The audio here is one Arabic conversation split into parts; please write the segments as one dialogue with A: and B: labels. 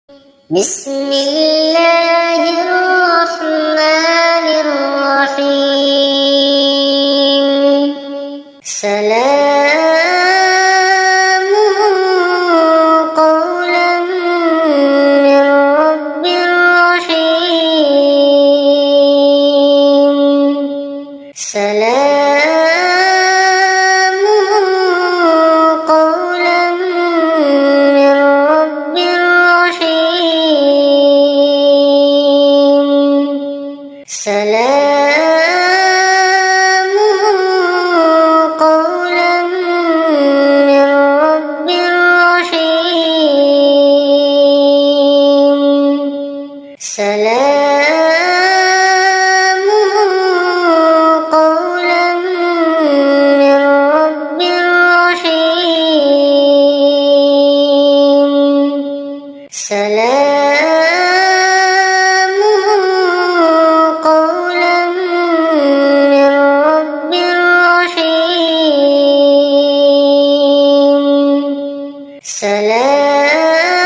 A: بسم الله الرحمن الرحيم. سلام قولا من رب رحيم. سلام قولا من رب رحيم. سلام قولا من رب رحيم. سلام قولا من رب رحيم. سلام قولا من رب رحيم.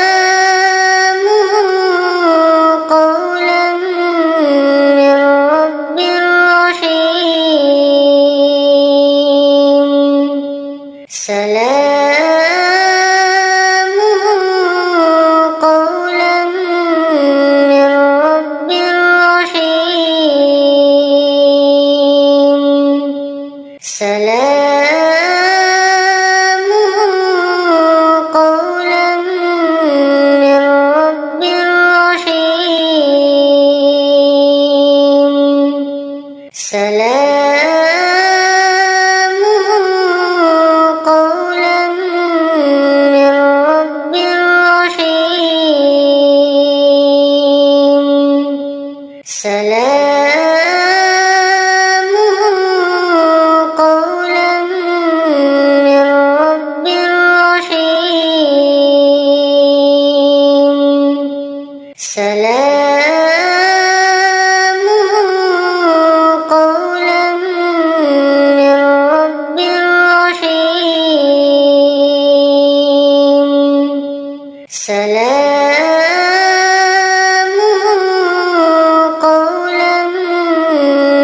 A: سلام قولا من رب رحيم. سلام قولا من رب رحيم. سلام قولا من رب رحيم. سلام قولا من رب رحيم. سلام قولا من رب رحيم. سلام قولا من رب رحيم. سلام قولا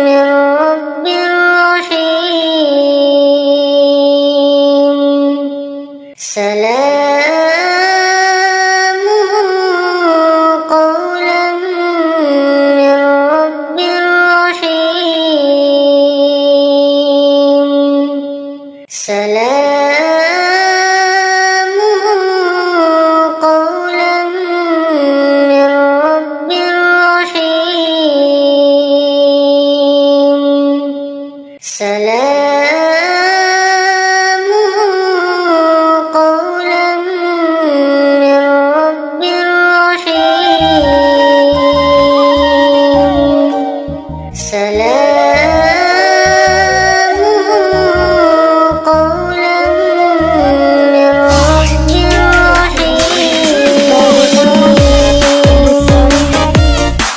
A: من رب رحيم. سلام قولا من رب رحيم. سلام قولا من رب رحيم. سلام